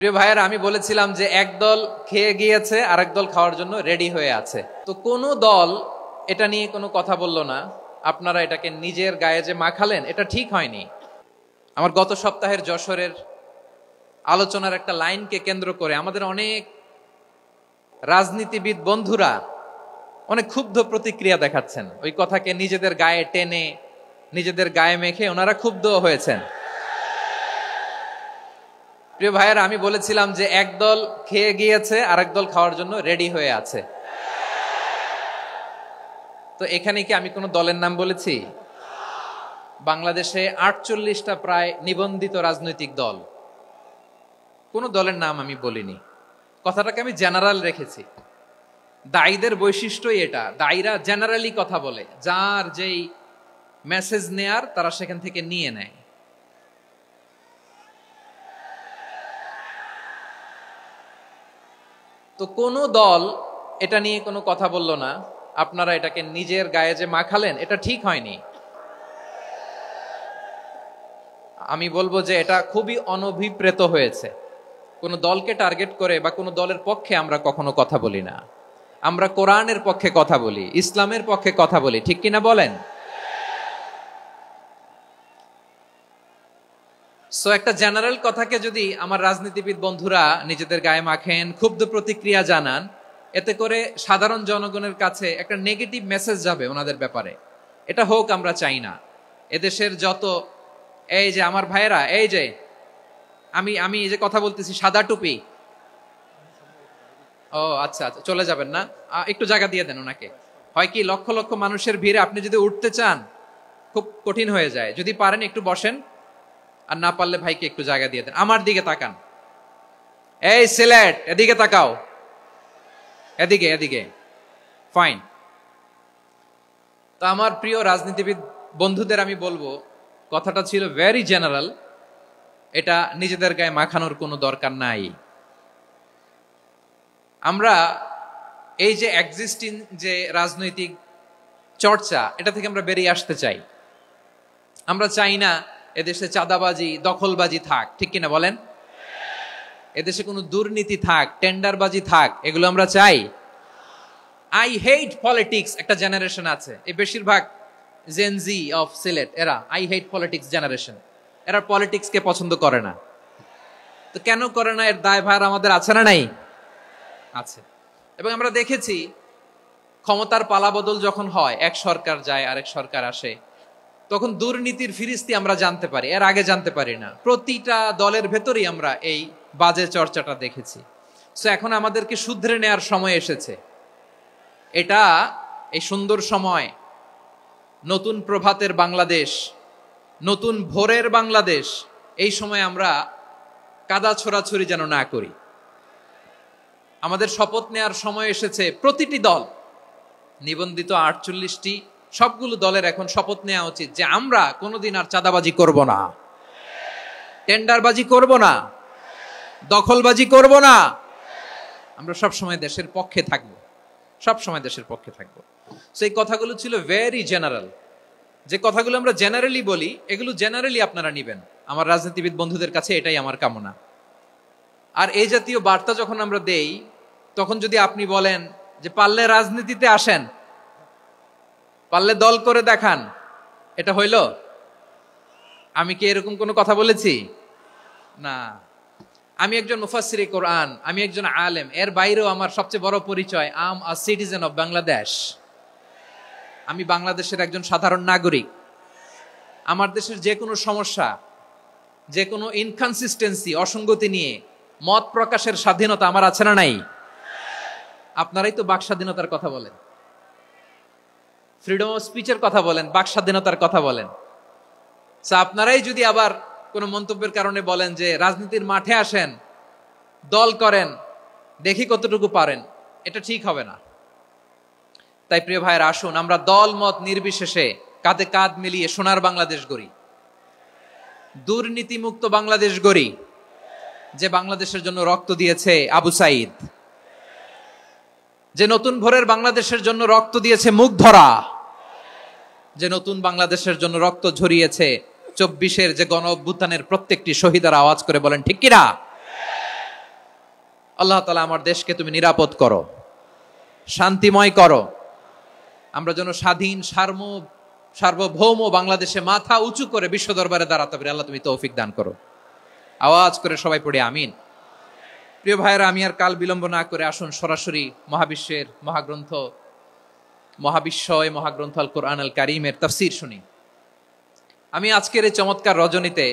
প্রিয় ভাইয়েরা, আমি বলেছিলাম যে এক দল খেয়ে গিয়েছে আর এক দল খাওয়ার জন্য রেডি হয়ে আছে। তো কোনো দল এটা নিয়ে কোনো কথা বলল না, আপনারা এটাকে নিজের গায়ে যে মাখালেন এটা ঠিক হয়নি। আমার গত সপ্তাহের যশোরের আলোচনার একটা লাইনকে কেন্দ্র করে আমাদের অনেক রাজনীতিবিদ বন্ধুরা অনেক ক্ষুব্ধ প্রতিক্রিয়া দেখাচ্ছেন। ওই কথাকে নিজেদের গায়ে টেনে নিজেদের গায়ে মেখে ওনারা ক্ষুব্ধ হয়েছেন। প্রিয় ভাইয়েরা, আমি বলেছিলাম যে এক দল খেয়ে গিয়েছে আর এক দল খাওয়ার জন্য রেডি হয়ে আছে। তো এখানে কি আমি কোনো দলের নাম বলেছি? বাংলাদেশে 48টা প্রায় নিবন্ধিত রাজনৈতিক দল, কোনো দলের নাম আমি বলিনি। কথাটাকে আমি জেনারেল রেখেছি। দায়ীদের বৈশিষ্ট্যই এটা, দায়ীরা জেনারেলি কথা বলে, যার যেই মেসেজ নেয়ার তারা সেখান থেকে নিয়ে নেয়। তো কোনো দল এটা নিয়ে কোনো কথা বলল না, আপনারা এটাকে নিজের গায়ে যে মাখালেন এটা ঠিক হয়নি। আমি বলবো যে এটা খুবই অনভিপ্রেত হয়েছে। কোনো দলকে টার্গেট করে বা কোনো দলের পক্ষে আমরা কখনো কথা বলি না। আমরা কোরআনের পক্ষে কথা বলি, ইসলামের পক্ষে কথা বলি, ঠিক কিনা বলেন? সো একটা জেনারেল কথাকে যদি আমার রাজনীতিবিদ বন্ধুরা নিজেদের গায়ে মাখেন, ক্ষুব্ধ প্রতিক্রিয়া জানান, এতে করে সাধারণ জনগণের কাছে একটা নেগেটিভ মেসেজ যাবে ওনাদের ব্যাপারে। এটা হোক আমরা চাই না। এদেশের যত এই যে আমার ভাইয়েরা, এই যে আমি এই যে কথা বলতেছি, সাদা টুপি, ও আচ্ছা আচ্ছা, চলে যাবেন না, একটু জায়গা দিয়ে দেন ওনাকে। হয় কি, লক্ষ লক্ষ মানুষের ভিড়ে আপনি যদি উঠতে চান খুব কঠিন হয়ে যায়। যদি পারেন একটু বসেন, আর না পারলে ভাইকে একটু জায়গা দিয়ে দেন। আমার দিকে তাকান, এই সিলেট, এদিকে তাকাও, এদিকে এদিকে, ফাইন। তো আমার প্রিয় রাজনীতিবিদ বন্ধুদের আমি বলবো, কথাটা ছিল ভেরি জেনারেল, এটা নিজেদের গায়ে মাখানোর কোনো দরকার নাই। আমরা এই যে এক্সিস্টিং যে রাজনৈতিক চর্চা, এটা থেকে আমরা বেরিয়ে আসতে চাই। আমরা চাই না এদেশে চাঁদাবাজি, দখলবাজি থাক, ঠিক কিনা বলেন? এদেশে কোনো দুর্নীতি থাক, টেন্ডারবাজি থাক, এগুলো আমরা চাই। আই হেট পলিটিক্স একটা জেনারেশন আছে, এই বেশিরভাগ জেনজি অফ সিলেট, এরা আই হেট পলিটিক্স জেনারেশন। এরা পলিটিক্সকে পছন্দ করে না। তো কেন করে না, এর দায়ভার আমাদের আছে না নাই? আছে। এবং আমরা দেখেছি ক্ষমতার পালাবদল যখন হয়, এক সরকার যায় আরেক সরকার আসে, তখন দুর্নীতির ফিরিস্তি আমরা জানতে পারি, এর আগে জানতে পারি না। প্রতিটা দলের ভেতরেই আমরা এই বাজে চর্চাটা দেখেছি। সো এখন আমাদেরকে শুধরে নেয়ার সময় এসেছে। এটা এই সুন্দর সময়, নতুন প্রভাতের বাংলাদেশ, নতুন ভোরের বাংলাদেশ, এই সময় আমরা কাদা ছোড়াছুড়ি যেন না করি। আমাদের শপথ নেয়ার সময় এসেছে। প্রতিটি দল, নিবন্ধিত 48টি, সবগুলো দলের এখন শপথ নেওয়া উচিত যে আমরা কোনোদিন আর চাঁদাবাজি করব না, টেন্ডারবাজি করব না, দখলবাজি করব না। আমরা সবসময় দেশের পক্ষে থাকব, সবসময় দেশের পক্ষে থাকব। সেই কথাগুলো ছিল ভেরি জেনারেল। যে কথাগুলো আমরা জেনারেলি বলি, এগুলো জেনারেলি আপনারা নিবেন। আমার রাজনীতিবিদ বন্ধুদের কাছে এটাই আমার কামনা। আর এই জাতীয় বার্তা যখন আমরা দেই, তখন যদি আপনি বলেন যে পারলে রাজনীতিতে আসেন, পারলে দল করে দেখান, এটা হইল? আমি কি এরকম কোনো কথা বলেছি? না। আমি একজন মুফাসসিরে কোরআন, আমি একজন আলেম, এর বাইরেও আমার সবচেয়ে বড় পরিচয়, I am a citizen of Bangladesh. আমি বাংলাদেশের একজন সাধারণ নাগরিক। আমার দেশের যে কোনো সমস্যা, যে কোনো ইনকনসিস্টেন্সি, অসঙ্গতি নিয়ে মত প্রকাশের স্বাধীনতা আমার আছে না নাই? আপনারাই তো বাক স্বাধীনতার কথা বলেন, ফ্রিডম অফ স্পিচের কথা বলেন, বাক স্বাধীনতার কথা বলেন। আপনারাই যদি আবার কোন মন্তব্যের কারণে বলেন যে রাজনীতির মাঠে আসেন, দল করেন, দেখি কতটুকু পারেন, এটা ঠিক হবে না। তাই প্রিয় ভাইয়েরা, আসুন আমরা দল মত নির্বিশেষে কাঁধে কাঁধ মিলিয়ে সোনার বাংলাদেশ গড়ি, দুর্নীতিমুক্ত বাংলাদেশ গড়ি, যে বাংলাদেশের জন্য রক্ত দিয়েছে আবু সাইদ, যে নতুন ভোরের বাংলাদেশের জন্য রক্ত দিয়েছে মুগ্ধরা, যে নতুন বাংলাদেশের জন্য রক্ত ঝরিয়েছে 24-এর যে গণ অভ্যুত্থানের প্রত্যেকটি শহীদের আওয়াজ করে বলেন ঠিক কিনা? আল্লাহ তাআলা আমার দেশকে তুমি নিরাপদ করো, শান্তিময় করো। আমরা যেন স্বাধীন সার্বভৌম বাংলাদেশে মাথা উঁচু করে বিশ্ব দরবারে দাঁড়াতে পারি। আল্লাহ তুমি তৌফিক দান করো। আওয়াজ করে সবাই পড়ে আমিন। প্রিয় ভাইয়েরা, আমি আর কাল বিলম্ব না করে আসুন সরাসরি মহাবিশ্বের মহাগ্রন্থ আল কোরআন আল কারীমের তাফসীর শুনি। আমি আজকের এই চমৎকার রজনীতে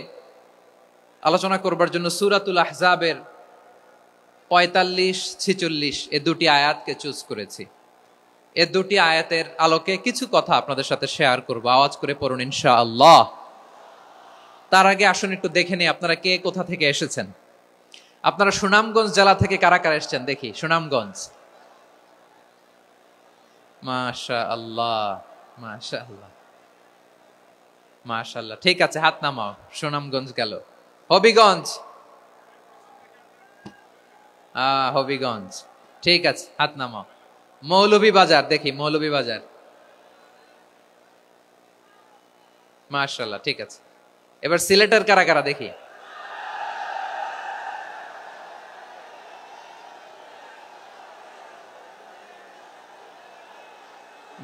আলোচনা করবার জন্য সূরাতুল আহজাবের 45-46 এ দুটি আয়াতকে চুজ করেছি। এ দুটি আয়াতের আলোকে কিছু কথা আপনাদের সাথে শেয়ার করব। আওয়াজ করে পড়ুন ইনশাআল্লাহ। তার আগে আসুন একটু দেখে নিই আপনারা কে কোথা থেকে এসেছেন। আপনারা সুনামগঞ্জ জেলা থেকে কারা কারা এসেছেন দেখি। সুনামগঞ্জ, মাশাআল্লাহ মাশাআল্লাহ মাশাআল্লাহ, ঠিক আছে, হাত নামাও। সুনামগঞ্জ গেল। হবিগঞ্জ, হবিগঞ্জ, ঠিক আছে, হাত নামাও। মৌলভীবাজার, দেখি মৌলভীবাজার, মাশাআল্লাহ, ঠিক আছে। এবার সিলেটের কারা কারা দেখি।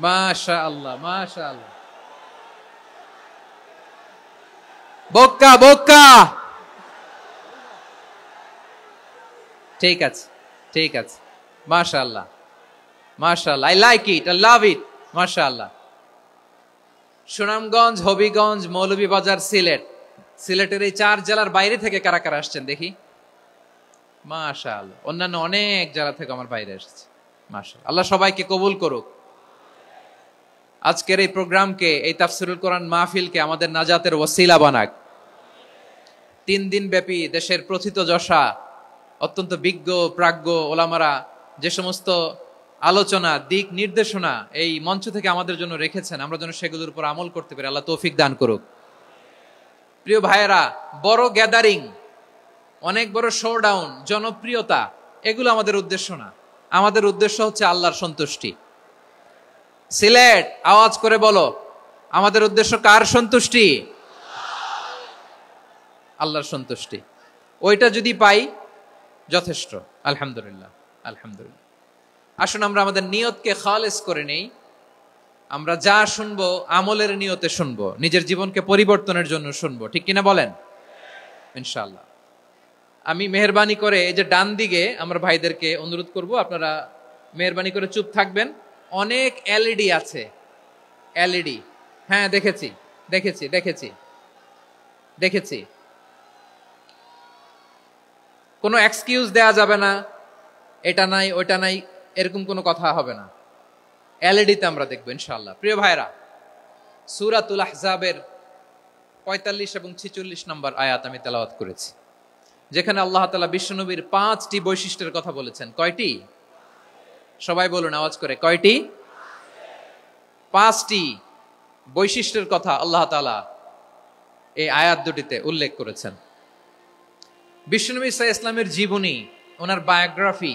মাশাআল্লাহ মাশাআল্লাহ। বক্কা বক্কা, ঠিক আছে ঠিক আছে, মাশাআল্লাহ মাশাআল্লাহ, I like it, I love it, মাশাআল্লাহ। সুনামগঞ্জ, হবিগঞ্জ, মৌলভীবাজার, সিলেটের এই 4 জেলার বাইরে থেকে কারা কারা আসছেন দেখি। মাশাআল্লাহ, অন্যান্য অনেক জেলা থেকে আমার বাইরে এসেছে, মাশাআল্লাহ। আল্লাহ সবাইকে কবুল করুক। আজকের এই প্রোগ্রামকে, এই তাফসীরুল কোরআন মাহফিলকে আমাদের নাজাতের ওসিলা বানাক। 3 দিন ব্যাপী দেশের প্রথিতযশা অত্যন্ত বিজ্ঞ প্রাজ্ঞ ওলামারা যে সমস্ত আলোচনা, দিক নির্দেশনা এই মঞ্চ থেকে আমাদের জন্য রেখেছেন, আমরা যেন সেগুলোর উপর আমল করতে পারি। আল্লাহ তৌফিক দান করুক। প্রিয় ভাইয়েরা, বড় গ্যাদারিং, অনেক বড় শোডাউন, জনপ্রিয়তা, এগুলো আমাদের উদ্দেশ্য না। আমাদের উদ্দেশ্য হচ্ছে আল্লাহর সন্তুষ্টি। সিলেট, আওয়াজ করে বলো, আমাদের উদ্দেশ্য কার সন্তুষ্টি? আল্লাহর সন্তুষ্টি। ওইটা যদি পাই যথেষ্ট, আলহামদুলিল্লাহ আলহামদুলিল্লাহ। আসুন আমরা আমাদের নিয়তকে খালেস করে নেই। আমরা যা শুনবো আমলের নিয়তে শুনবো, নিজের জীবনকে পরিবর্তনের জন্য শুনবো, ঠিক কিনা বলেন? ইনশাআল্লাহ। আমি মেহেরবানি করে এই যে ডান দিকে আমার ভাইদেরকে অনুরোধ করব, আপনারা মেহেরবানি করে চুপ থাকবেন। অনেক এলইডি আছে, এলইডি, হ্যাঁ দেখেছি দেখেছি দেখেছি দেখেছি। কোনো এক্সকিউজ দেয়া যাবে না, এটা নাই ওইটা নাই, এরকম কোনো কথা হবে না। এলইডিতে আমরা দেখবো ইনশাআল্লাহ। প্রিয় ভাইরা, সূরাতুল আহজাবের 45 এবং 46 নম্বর আয়াত আমি তেলাওয়াত করেছি, যেখানে আল্লাহ তাআলা বিশ্বনবীর 5টি বৈশিষ্ট্যের কথা বলেছেন। কয়টি? সবাই বলুন আওয়াজ করে, কয়টি? 5টি বৈশিষ্ট্যের কথা আল্লাহ তাআলা এই আয়াত দুটিতে উল্লেখ করেছেন। বিশ্বনবী সাল্লাল্লাহু আলাইহি ওয়াসাল্লামের জীবনী, ওনার বায়োগ্রাফি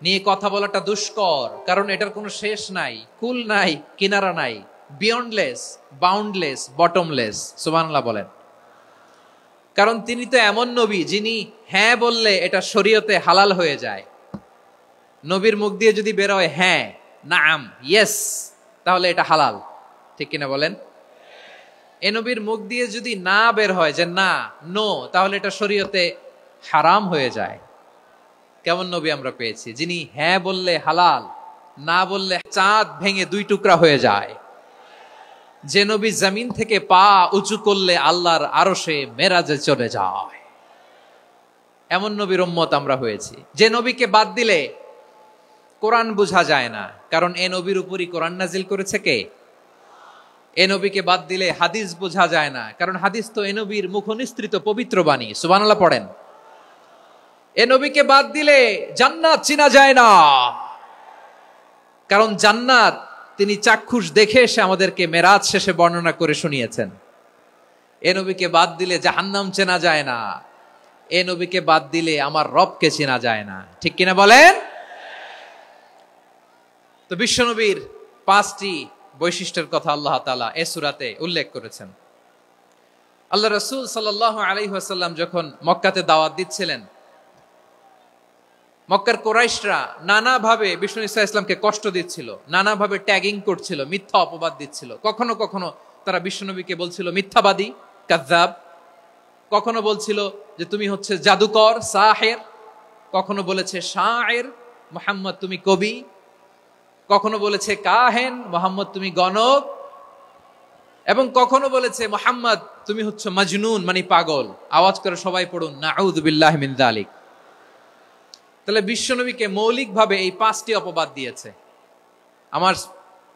নিয়ে কথা বলাটা দুষ্কর, কারণ এটার কোনো শেষ নাই, কুল নাই, কিনারা নাই, বিয়ন্ডলেস, বাউন্ডলেস, বটমলেস। সুবহানাল্লাহ বলেন। কারণ তিনি তো এমন নবী যিনি হ্যাঁ বললে এটা শরীয়তে হালাল হয়ে যায়। নবীর মুখ দিয়ে যদি বের হয় হ্যাঁ, নাম, ইয়েস, তাহলে এটা হালাল, ঠিক কিনা বলেন? এ নবীর মুখ দিয়ে যদি না বের হয় যে না, নো, তাহলে এটা শরীয়তে হারাম হয়ে যায়। কেমন নবী আমরা পেয়েছি, যিনি হ্যাঁ বললে হালাল, না বললে চাঁদ ভেঙে 2 টুকরা হয়ে যায়। যে নবী জমিন থেকে পা উঁচু করলে আল্লাহর আরশে মেরাজে চলে যায়, এমন নবীর উম্মত আমরা হয়েছি। যে নবীকে বাদ দিলে কোরআন বোঝা যায় না, কারণ এ নবীর উপরই কোরআন নাজিল করেছে কে? এ নবীকে বাদ দিলে হাদিস বোঝা যায় না, কারণ হাদিস তো এ নবীর মুখনিসৃত পবিত্র বাণী। সুবহানাল্লাহ পড়েন। এ নবীকে বাদ দিলে জান্নাত চিনা যায় না, কারণ জান্নাত তিনি চাক্ষুষ দেখে এসে আমাদেরকে মেরাজ শেষে বর্ণনা করে শুনিয়েছেন। এ নবীকে বাদ দিলে জাহান্নাম চেনা যায় না, এ নবীকে বাদ দিলে আমার রবকে চেনা যায় না, ঠিক কিনা বলেন? তো বিশ্বনবীর 5টি বৈশিষ্ট্যের কথা আল্লাহ তাআলা এই সূরাতে উল্লেখ করেছেন। আল্লাহ রাসূল সাল্লাল্লাহু আলাইহি ওয়াসাল্লাম যখন মক্কাতে দাওয়াত দিচ্ছিলেন, মক্কার কোরাইশরা নানাভাবে বিষ্ণু ঈসা ইসলামকে কষ্ট দিচ্ছিল, নানাভাবে ট্যাগিং করছিল, মিথ্যা অপবাদ দিচ্ছিল। কখনো কখনো তারা বিশ্বনবীকে বলছিল মিথ্যাবাদী, কাযযাব। কখনো বলছিল যে তুমি হচ্ছে জাদুকর, সাহের। কখনো বলেছে শায়ের, মুহাম্মদ তুমি কবি। কখনো বলেছে কাহেন, মুহাম্মদ তুমি গণক। এবং কখনো বলেছে মুহাম্মদ তুমি হচ্ছে মাজনুন, মানে পাগল। আওয়াজ করে সবাই পড়ুন নাউযু বিল্লাহি মিন যালিক। তাহলে বিশ্বনবীকে মৌলিকভাবে এই 5টি অপবাদ দিয়েছে। আমার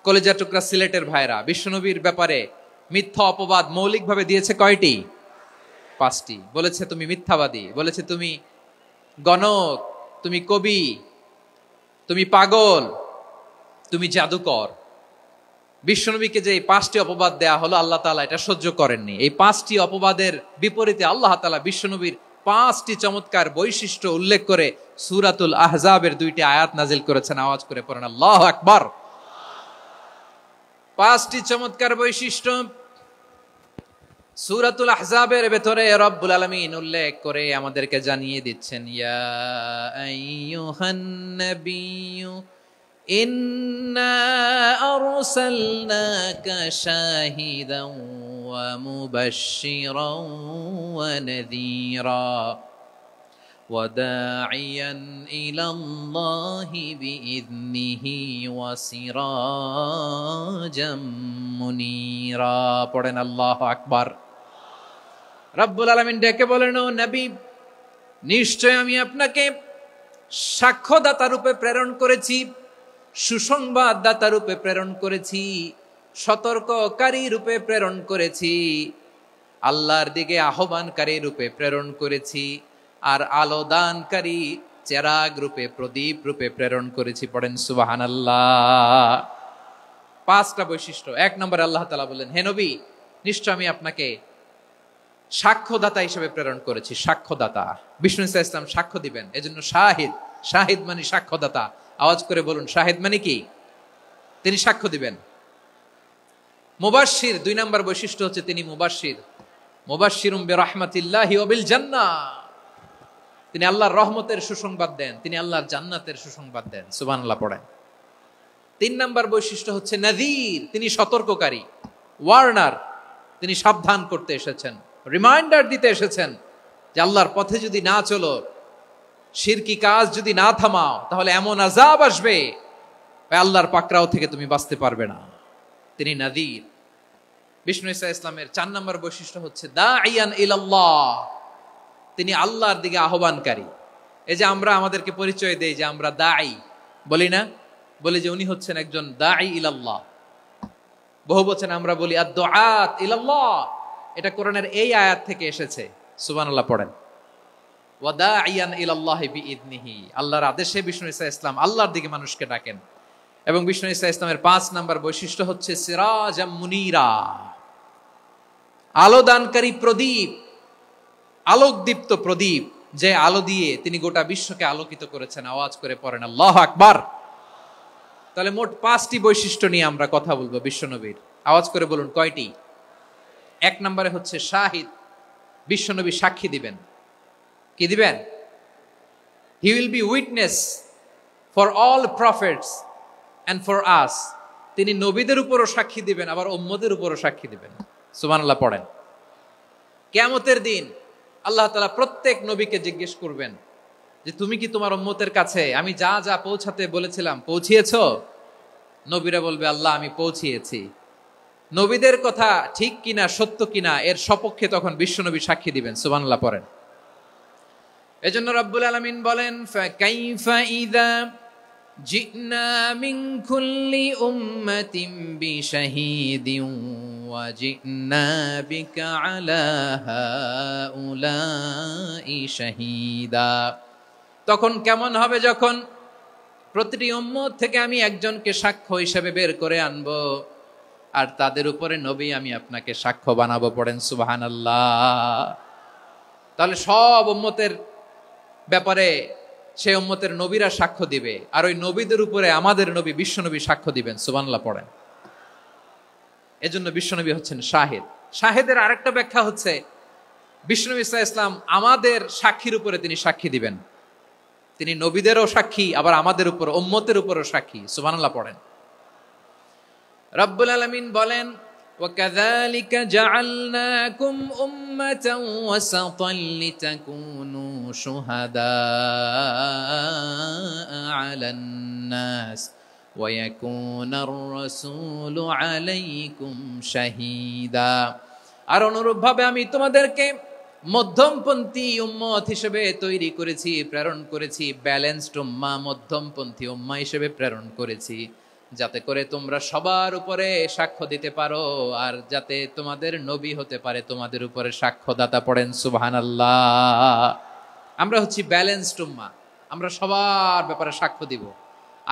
কলেজা টুকরা সিলেটের ভাইরা, বিশ্বনবীর ব্যাপারে মিথ্যা অপবাদ মৌলিকভাবে দিয়েছে কয়টি? 5টি। বলেছে তুমি মিথ্যাবাদী, বলেছে তুমি গণক, তুমি কবি, তুমি পাগল, তুমি জাদুকর। বিশ্বনবীকে যে এই 5টি অপবাদ দেয়া হলো, আল্লাহ তাআলা এটা সহ্য করেননি। এই 5টি অপবাদের বিপরীতে আল্লাহ তাআলা বিশ্বনবীর 5টি চমৎকার বৈশিষ্ট্য উল্লেখ করে সূরাতুল আহজাবের 2টি আয়াত নাজিল করেছেন। আওয়াজ করে পড়েন আল্লাহু আকবার। 5টি চমৎকার বৈশিষ্ট্য সূরাতুল আহজাবের ভেতরে রব্বুল আলামিন উল্লেখ করে আমাদেরকে জানিয়ে দিচ্ছেন, ইয়া আইয়ুহান নাবিয়্যু ইন্না আরসালনাকা শাহিদান ওয়া মুবাশশিরান ওয়া নাযীরা ওয়া দাঈয়ান ইলাল্লাহি বিইذনিহি ওয়া সিরাজাম মুনীরা। পড়েন আল্লাহু আকবার। রব্বুল আলামিন ডেকে বলেন, ও নবী, নিশ্চয় আমি আপনাকে সাক্ষ্যদাতা রূপে প্রেরণ করেছি, সুসংবাদদাতা রূপে প্রেরণ করেছি, সতর্ককারী রূপে প্রেরণ করেছি, আল্লাহর দিকে আহ্বানকারী রূপে প্রেরণ করেছি, আর আলো দানকারী চেরাগ রূপে, প্রদীপ রূপে প্রেরণ করেছি। পড়েন সুবহানাল্লাহ। 5টা বৈশিষ্ট্য। 1 নম্বরে আল্লাহ তাআলা বলেন, হে নবী, নিশ্চয় আমি আপনাকে সাক্ষ্যদাতা হিসেবে প্রেরণ করেছি। সাক্ষ্যদাতা, বিষ্ণু ঈসা ইসলাম সাক্ষ্য দিবেন, এজন্য শাহিদ। শাহিদ মানে সাক্ষ্যদাতা। আওয়াজ করে বলুন, শাহিদ মানে কি? তিনি সাক্ষ্য দিবেন। মুবাশশির, 2 নম্বর বৈশিষ্ট্য হচ্ছে তিনি মুবাশশির। মুবাশশিরুম বিরাহমাতিল্লাহি ওয়া বিল জান্নাহ। তিনি আল্লাহর রহমতের সুসংবাদ দেন, তিনি আল্লাহর জান্নাতের সুসংবাদ দেন। সুবহানাল্লাহ পড়েন। 3 নম্বর বৈশিষ্ট্য হচ্ছে নাযীর, তিনি সতর্ককারী, ওয়ার্নার। তিনি সাবধান করতে এসেছেন, রিমাইন্ডার দিতে এসেছেন যে আল্লাহর পথে যদি না চলো, শিরকি কাজ যদি না থামাও, তাহলে এমন আযাব আসবে আল্লাহর পাকড়াও থেকে তুমি বাঁচতে পারবে না। তিনি নাযীর। বিষ্ণু ঈসা ইসলামের 4 নম্বর বৈশিষ্ট্য হচ্ছে দাঈয়ান ইলাল্লাহ, তিনি আল্লাহর দিকে আহ্বানকারী। এই যে আমরা আমাদেরকে পরিচয় দেই যে আমরা দাঈ, বলি না? বলি যে উনি হচ্ছেন একজন দাঈ ইলাল্লাহ। বহু বচনে আমরা বলি আদ-দুআত ইলাল্লাহ। এটা কোরআনের এই আয়াত থেকে এসেছে। সুবহানাল্লাহ পড়েন। ওয়া দাঈয়ান ইলাল্লাহি বিইذনিহি, আল্লাহর আদেশে বিষ্ণু ঈসা ইসলাম আল্লাহর দিকে মানুষকে ডাকেন। এবং বিষ্ণু ঈসা ইসলামের 5 নম্বর বৈশিষ্ট্য হচ্ছে সিরাজাম মুনীরা, আলোদানকারী প্রদীপ, আলোকদীপ্ত প্রদীপ, যে আলো দিয়ে তিনি গোটা বিশ্বকে আলোকিত করেছেন। আওয়াজ করে পড়েন আল্লাহু আকবার। তাহলে মোট 5টি বৈশিষ্ট্য নিয়ে আমরা কথা বলবো বিশ্বনবীর। আওয়াজ করে বলুন কয়টি? 1 নম্বরে হচ্ছে শাহিদ, বিশ্বনবী সাক্ষী দিবেন। কি দিবেন? He will be witness for all prophets and for us. তিনি নবীদের উপরও সাক্ষী দিবেন, আবার উম্মতের উপরও সাক্ষী দিবেন। সুবহানাল্লাহ পড়েন। কিয়ামতের দিন আল্লাহ তাআলা প্রত্যেক নবীকে জিজ্ঞেস করবেন যে তুমি কি তোমার উম্মতের কাছে আমি যা যা পৌঁছাতে বলেছিলাম পৌঁছিয়েছো? নবীরা বলবে আল্লাহ আমি পৌঁছিয়েছি। নবীদের কথা ঠিক কিনা, সত্য কিনা, এর সপক্ষে তখন বিশ্বনবী সাক্ষী দিবেন। সুবহানাল্লাহ পড়েন। এজন্য রব্বুল আলামিন বলেন, ফাকাইফা ইযা জিনা মিন কুল্লি উম্মাতিন বিশাহীদিন ওয়া জিনা বিকা আলা হাউলাই শাহীদা। তখন কেমন হবে যখন প্রতিটি উম্মত থেকে আমি একজনকে সাক্ষ্য হিসেবে বের করে আনবো, আর তাদের উপরে নবী আমি আপনাকে সাক্ষ্য বানাবো। পড়েন সুবহানাল্লাহ। তাহলে সব উম্মতের ব্যাপারে সেই উম্মতের নবীরা সাক্ষ্য দিবে, আর ওই নবীদের উপরে আমাদের নবী বিশ্বনবী সাক্ষ্য দিবেন। সুবহানাল্লাহ পড়েন। এজন্য বিশ্বনবী হচ্ছেন শাহিদ। শাহিদের আরেকটা ব্যাখ্যা হচ্ছে বিশ্বনবী সাল্লাল্লাহু আলাইহি ওয়াসাল্লাম আমাদের সাক্ষীর উপরে তিনি সাক্ষী দিবেন। তিনি নবীদেরও সাক্ষী, আবার আমাদের উপর উম্মতের উপরও সাক্ষী। সুবহানাল্লাহ পড়েন। রব্বুল আলামিন বলেন, وَكَذَلِكَ جَعَلْنَاكُمْ أُمَّةً وَسَطًا لِتَكُونُوا شُهَدَاءَ عَلَى النَّاسِ وَيَكُونَ الرَّسُولُ عَلَيْكُمْ شَهِيدًا। আর অনুরূপভাবে আমি তোমাদেরকে মধ্যমপন্থী উম্মত হিসেবে তৈরি করেছি, প্রেরণ করেছি, ব্যালেন্সড উম্মাহ, মধ্যমপন্থী উম্মাহ হিসেবে প্রেরণ করেছি, যাতে করে তোমরা সবার উপরে সাক্ষ্য দিতে পারো, আর যাতে তোমাদের নবী হতে পারে তোমাদের উপরে সাক্ষ্যদাতা। পড়েন সুবহানাল্লাহ। আমরা হচ্ছি ব্যালেন্সড উম্মাহ, আমরা সবার ব্যাপারে সাক্ষ্য দিব,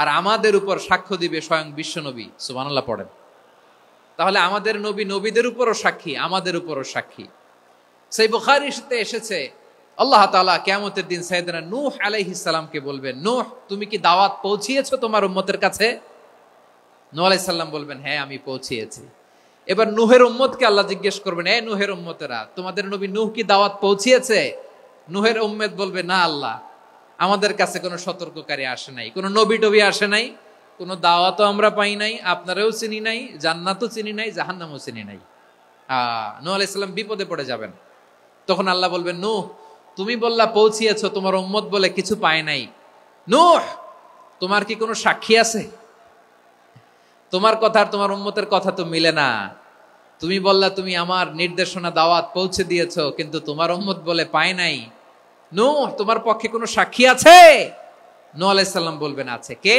আর আমাদের উপর সাক্ষ্য দিবে স্বয়ং বিশ্ব নবী। সুবহানাল্লাহ পড়েন। তাহলে আমাদের নবী নবীদের উপরও সাক্ষী, আমাদের উপরও সাক্ষী। সেই বুখারীতে এসেছে, আল্লাহ তাআলা কিয়ামতের দিন সাইয়েদনা নূহ আলাইহিস সালামকে বলবেন, নূহ তুমি কি দাওয়াত পৌঁছিয়েছো তোমার উম্মতের কাছে? নূহ আলাইহিস সালাম বলবেন, হ্যাঁ আমি পৌঁছিয়েছি। এবার নূহের উম্মতকে আল্লাহ জিজ্ঞেস করবেন, এ নূহের উম্মতেরা, তোমাদের নবী নূহ কি দাওয়াত পৌঁছিয়েছে? নূহের উম্মত বলবে, না আল্লাহ, আমাদের কাছে কোনো সতর্ককারী আসে নাই, কোনো নবী টবি আসে নাই, কোনো দাওয়াতও আমরা পাই নাই, আপনারাও চিনি নাই, জান্নাতও চিনি নাই, জাহান্নামও চিনি নাই। নূহ আলাইহিস সালাম বিপদে পড়ে যাবেন। তখন আল্লাহ বলবেন, নূহ তুমি বললা পৌঁছিয়েছো, তোমার উম্মত বলে কিছু পায় নাই। নূহ তোমার কি কোনো সাক্ষী আছে? তোমার কথা আর তোমার উম্মতের কথা তো মিলে না। তুমি বললা তুমি আমার নির্দেশনা দাওয়াত পৌঁছে দিয়েছো, কিন্তু তোমার উম্মত বলে পায় নাই। নূহ তোমার পক্ষে কোনো সাক্ষী আছে? নূহ আলাইহিস সালাম বলবেন, আছে। কে?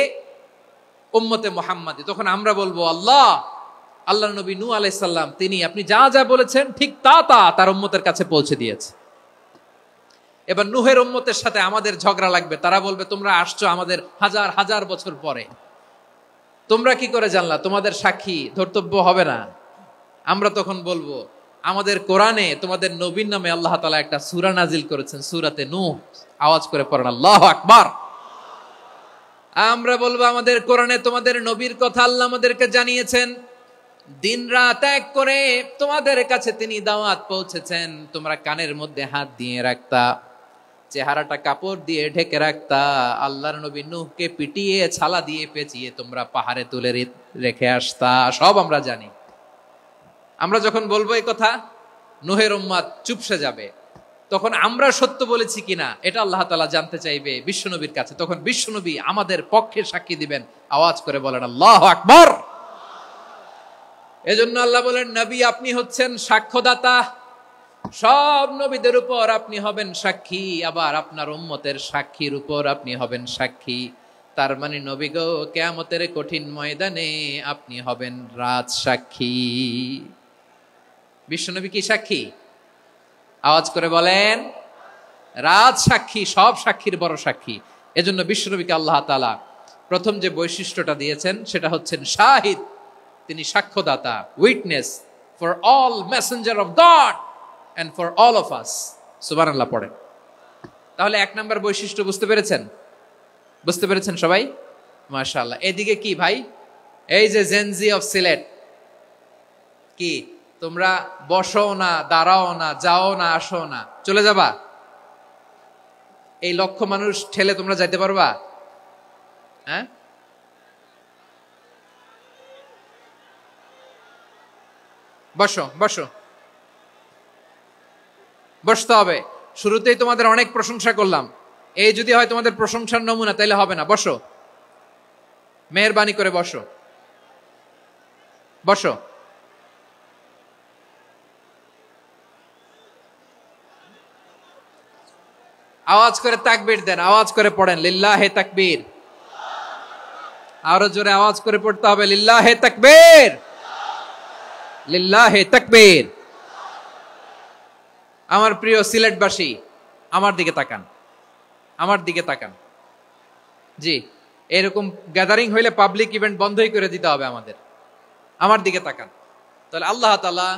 উম্মতে মুহাম্মাদি। তখন আমরা বলবো, আল্লাহ নবী নূহ আলাইহিস সালাম তিনি আপনি যা যা বলেছেন ঠিক তা তার উম্মতের কাছে পৌঁছে দিয়েছে। এবার নূহের উম্মতের সাথে আমাদের ঝগড়া লাগবে। তারা বলবে, তোমরা আসছো আমাদের হাজার হাজার বছর পরে, তোমরা কি করে জানলা? তোমাদের সাক্ষী ধর্তব্য হবে না। আমরা তখন বলবো, আমাদের কোরআনে তোমাদের নবীর নামে আল্লাহ তাআলা একটা সূরা নাজিল করেছেন, সূরাতে নূহ। আওয়াজ করে পড়েন আল্লাহু আকবার। আমরা বলবো, আমাদের কোরআনে তোমাদের নবীর কথা আল্লাহ আমাদেরকে জানিয়েছেন, দিন রাত এক করে তোমাদের কাছে তিনি দাওয়াত পৌঁছেছেন। তোমরা কানের মধ্যে হাত দিয়ে রাখতা, চেহারাটা কাপড় দিয়ে ঢেকে রাখতা, আল্লাহর নবী নূহকে পিটিয়ে ছালা দিয়ে পেঁচিয়ে তোমরা পাহাড়ে তুলে রেখে আসতা, সব আমরা জানি। আমরা যখন বলবো এই কথা, নূহের উম্মত চুপসে যাবে। তখন আমরা সত্য বলেছি কিনা এটা আল্লাহ তাআলা জানতে চাইবে বিশ্বনবীর কাছে। তখন বিশ্বনবী আমাদের পক্ষে সাক্ষী দিবেন। আওয়াজ করে বলেন আল্লাহু আকবার। এজন্য আল্লাহ বলেন, নবী আপনি হচ্ছেন সাক্ষ্যদাতা, সব নবীদের উপর আপনি হবেন সাক্ষী, আবার আপনার উম্মতের সাক্ষীর উপর আপনি হবেন সাক্ষী। তার মানে নবী গো, কিয়ামতের কঠিন ময়দানে আপনি হবেন রাজ সাক্ষী। বিশ্বনবী কি সাক্ষী? আওয়াজ করে বলেন, রাজ সাক্ষী, সব সাক্ষীর বড় সাক্ষী। এজন্য বিশ্বনবীকে আল্লাহ তাআলা প্রথম যে বৈশিষ্ট্যটা দিয়েছেন সেটা হচ্ছেন শাহিদ। তিনি সাক্ষ্যদাতা, witness for all messenger of God and for all of us। সুবহানাল্লাহ পড়েন। তাহলে এক নাম্বার বৈশিষ্ট্য বুঝতে পেরেছেন? বুঝতে পেরেছেন সবাই? মাশাআল্লাহ। এদিকে কি ভাই, এই যে জেনজি অফ সিলেট, কি তোমরা বসো না, দাঁড়াও না, যাও না, আসো না, চলে যাবা? এই লক্ষ মানুষ ঠেলে তোমরা যাইতে পারবা? হ্যাঁ, বসো বসো, বসতে হবে। শুরুতেই তোমাদের অনেক প্রশংসা করলাম, এই যদি হয় তোমাদের প্রশংসার নমুনা, তাইলে হবে না। বসো, মেহেরবানি করে বসো, বসো। আওয়াজ করে তাকবীর দেন, আওয়াজ করে পড়েন লিল্লাহে তাকবীর। আরো জোরে আওয়াজ করে পড়তে হবে, লিল্লাহে তাকবীর, লিল্লাহে তাকবীর। আমার প্রিয় সিলেটবাসী, আমার দিকে তাকান, আমার দিকে তাকান। জি, এরকম গ্যাদারিং হইলে পাবলিক ইভেন্ট বন্ধই করে দিতে হবে আমাদের। আমার দিকে তাকান। তাহলে আল্লাহ তাআলা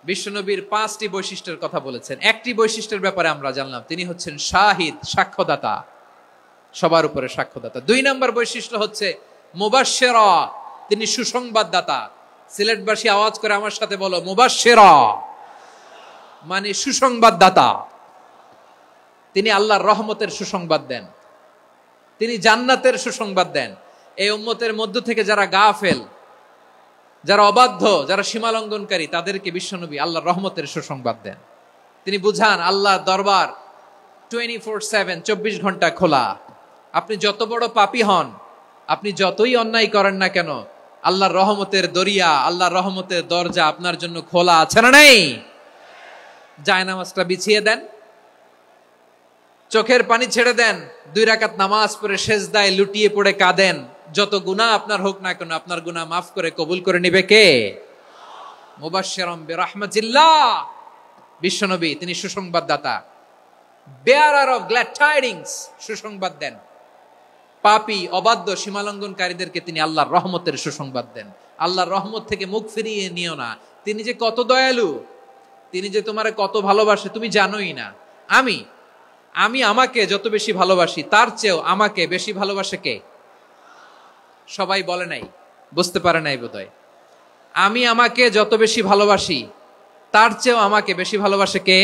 বিশ্বনবীর 5টি বৈশিষ্ট্যের কথা বলেছেন। একটি বৈশিষ্ট্যের ব্যাপারে আমরা জানলাম, তিনি হচ্ছেন শাহিদ, সাক্ষ্যদাতা, সবার উপরে সাক্ষ্যদাতা। 2 নম্বর বৈশিষ্ট্য হচ্ছে মুবাশশিরা, তিনি সুসংবাদদাতা। সিলেটবাসী আওয়াজ করে আমার সাথে বলো, মুবাশশিরা মানে সুসংবাদদাতা। তিনি আল্লাহর রহমতের সুসংবাদ দেন, তিনি জান্নাতের সুসংবাদ দেন। এই উম্মতের মধ্য থেকে যারা গাফেল, যারা অবাধ্য, যারা সীমালঙ্ঘনকারী, তাদেরকে বিশ্বনবী আল্লাহর রহমতের সুসংবাদ দেন। তিনি বুঝান আল্লাহর দরবার 24/7, 24 ঘন্টা খোলা। আপনি যত বড় পাপী হন, আপনি যতই অন্যায় করেন না কেন, আল্লাহর রহমতের দরিয়া, আল্লাহর রহমতের দরজা আপনার জন্য খোলা আছে না নেই? জায়নামাজটা বিছিয়ে দেন, চোখের পানি ছেড়ে দেন, 2 রাকাত নামাজ পড়ে সেজদায় লুটিয়ে পড়ে কাঁদেন। যত গুনাহ আপনার হোক না কেন, আপনার গুনাহ মাফ করে কবুল করে নিবে কে? মুবাশশিরাম বিরাহমাতিল্লাহ। বিশ্বনবী তিনি সুসংবাদদাতা, বেয়ারার অফ গ্ল্যাড টাইডিংস, সুসংবাদ দেন। পাপী, অবাধ্য, সীমালঙ্ঘনকারীদেরকে তিনি আল্লাহর রহমতের সুসংবাদ দেন। আল্লাহর রহমত থেকে মুখ ফিরিয়ে নিও না। তিনি যে কত দয়ালু, তিনি যে তোমারে কত ভালোবাসে তুমি জানোই না। আমি আমাকে যত বেশি ভালোবাসি, তার চেয়েও আমাকে বেশি ভালোবাসে কে? সবাই বলে নাই, বুঝতে পারে নাই বোধহয়। আমি আমাকে যত বেশি ভালোবাসি, তার চেয়েও আমাকে বেশি ভালোবাসে কে?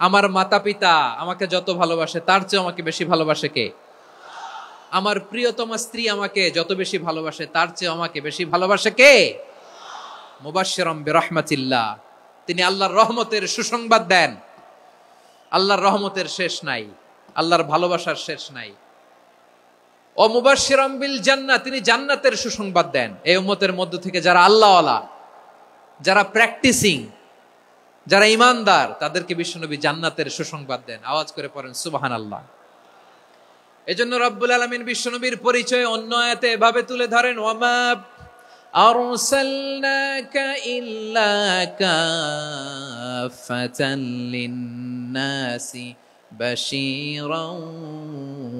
আমার মাতা পিতা আমাকে যত ভালোবাসে, তার চেয়েও আমাকে বেশি ভালোবাসে কে? আমার প্রিয়তমা স্ত্রী আমাকে যত বেশি ভালোবাসে, তার চেয়েও আমাকে বেশি ভালোবাসে কে? মুবাশশিরাম বিরাহমাতিল্লাহ। তিনি আল্লাহর রহমতের সুসংবাদ দেন। আল্লাহর রহমতের শেষ নাই, আল্লাহর ভালোবাসার শেষ নাই। ও মুবাশশিরাম বিল জান্নাহ, তিনি জান্নাতের সুসংবাদ দেন। এই উম্মতের মধ্য থেকে যারা আল্লাহওয়ালা, যারা প্র্যাকটিসিং, যারা ঈমানদার, তাদেরকে বিশ্বনবী জান্নাতের সুসংবাদ দেন। আওয়াজ করে পড়েন সুবহানাল্লাহ। এজন্য রব্বুল আলামিন বিশ্বনবীর পরিচয় অন্য আয়াতে এভাবে তুলে ধরেন, ওয়ামা আরসালনাকা ইল্লা কাফাতান লিন-নাসি বাশীরাও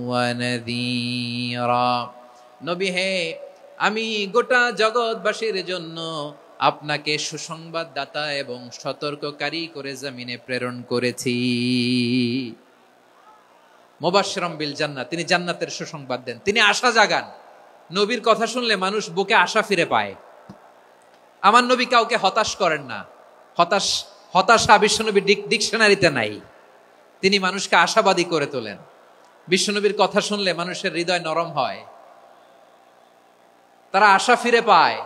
ওয়া নাযীরা। নবী হে, আমি গোটা জগৎবাসীর জন্য আপনাকে সুসংবাদদাতা এবং সতর্ককারী করে জমিনে প্রেরণ করেছি। মুবাশশিরাম বিল জান্নাহ, তিনি জান্নাতের সুসংবাদ দেন, তিনি আশা জাগান। নবীর কথা শুনলে মানুষ বুকে আশা ফিরে পায়। আমার নবী কাউকে হতাশ করেন না। হতাশা বিশ্বনবীর ডিকশনারিতে নাই। তিনি মানুষকে আশাবাদী করে তোলেন। বিশ্বনবীর কথা শুনলে মানুষের হৃদয় নরম হয়, তারা আশা ফিরে পায়।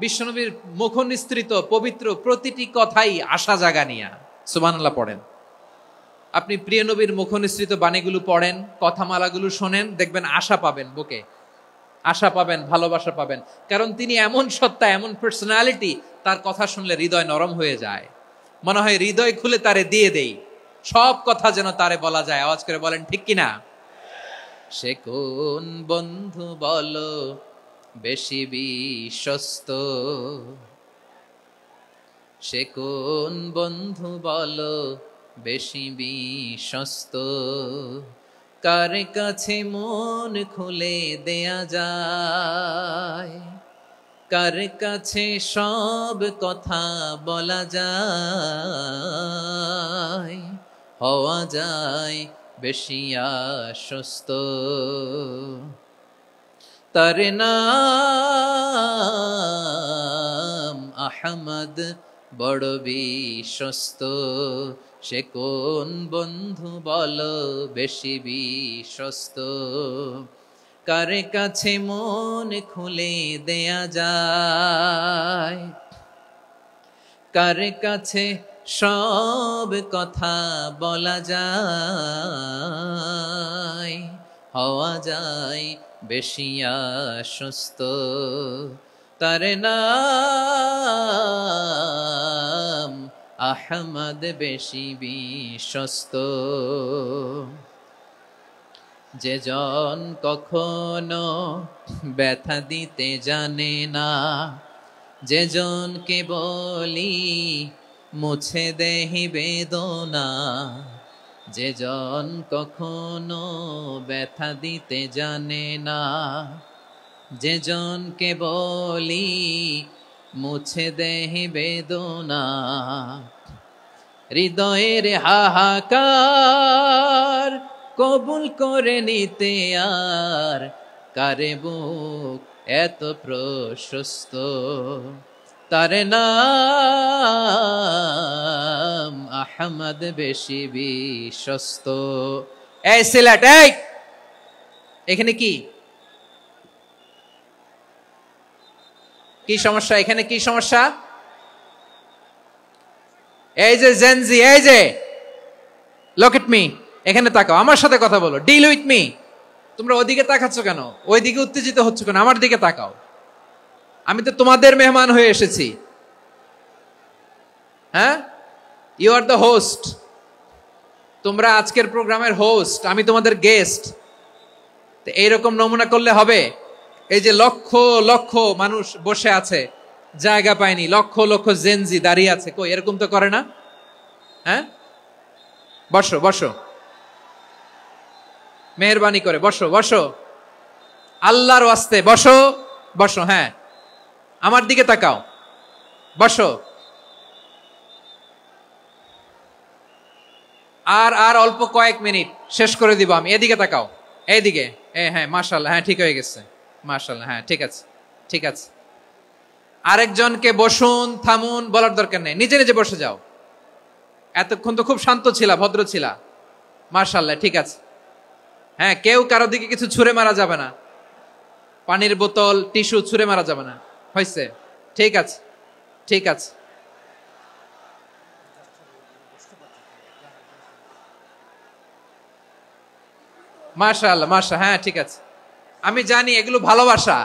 বিশ্বনবীর মুখ নিঃসৃত পবিত্র প্রতিটি কথাই আশা জাগানিয়া। সুবহানাল্লাহ পড়েন। আপনি প্রিয় নবীর মুখ নিঃসৃত বাণীগুলো পড়েন, কথামালাগুলো শোনেন, দেখবেন আশা পাবেন, বুকে আশা পাবেন, ভালোবাসা পাবেন। কারণ তিনি এমন সত্তা, এমন পার্সোনালিটি, তার কথা শুনলে হৃদয় নরম হয়ে যায়। মনে হয় হৃদয় খুলে তারে দিয়ে দেই, সব কথা যেন তারে বলা যায়। আওয়াজ করে বলেন ঠিক কিনা? সে কোন বন্ধু বলো বেশি বিশ্বস্ত, সে কোন বন্ধু বলো বেশি বিশ্বস্ত, কার কাছে মন খুলে দেয়া যায়, কার কাছে সব কথা বলা যায়, হওয়া যায় বেশি আশ্বস্ত। তার নাম আহমদ, বড় বিশ্বস্ত। সে কোন বন্ধু বলো বেশি বিশ্বস্ত, কার কাছে মন খুলে দেয়া যায়, কার কাছে সব কথা বলা যায়, হওয়া যায় বেশি আশ্বস্ত। তার নাম আহমদ, বেশি বিশ্বস্ত। যে জন কখনো ব্যথা দিতে জানে না, যে জনকে বলি মুছে দেহি বেদনা, যে জন কখনো ব্যথা দিতে জানে না, যে জনকে বলি মুছে দেহি বেদনা, হৃদয়ের হাহাকার কবুল করে নিতে আর কারে বুক এত প্রশস্ত, তার নাম আহমদ বেশি বিশ্বস্ত। এই সিলেট, এই এখানে কি কি সমস্যা? এখানে কি সমস্যা? এই যে জেনজি, এই যে লুক এট মি, এখানে তাকাও, আমার সাথে কথা বলো, ডিল উইথ মি। তোমরা ওদিকে তাকাচ্ছ কেন? ওইদিকে উত্তেজিত হচ্ছ কেন? আমার দিকে তাকাও। আমি তো তোমাদের মেহমান হয়ে এসেছি। হ্যাঁ, ইউ আর দ্য হোস্ট। তোমরা আজকের প্রোগ্রামের হোস্ট, আমি তোমাদের গেস্ট। তো এইরকম নমুনা করলে হবে? এই যে লক্ষ লক্ষ মানুষ বসে আছে, জায়গা পায়নি, লক্ষ লক্ষ জেনজি দাঁড়িয়ে আছে, কই এরকম তো করে না? হ্যাঁ, বসো বসো, মেহরবানি করে বসো বসো, আল্লাহর ওয়াস্তে বসো বসো। হ্যাঁ, আমার দিকে তাকাও, বসো। আর আর অল্প কয়েক মিনিট, শেষ করে দিব আমি। এদিকে তাকাও, এইদিকে। হ্যাঁ, মাশাআল্লাহ, হ্যাঁ ঠিক হয়ে গেছে, মাশাআল্লাহ, হ্যাঁ ঠিক আছে, ঠিক আছে। আরেকজনকে বসুন, থামুন বলার দরকার নেই, নিজে নিজে বসে যাও। এতক্ষণ তো খুব শান্ত ছিলা, ভদ্র ছিলা, মাশাআল্লাহ, ঠিক আছে। হ্যাঁ, কেউ কারো দিকে কিছু ছুঁড়ে মারা যাবে না, পানির বোতল, টিস্যু ছুঁড়ে মারা যাবে না, হয়েছে? ঠিক আছে, ঠিক আছে। মাশাআল্লাহ, মাশাআল্লাহ, হ্যাঁ ঠিক আছে। আমি জানি এগুলো ভালোবাসা,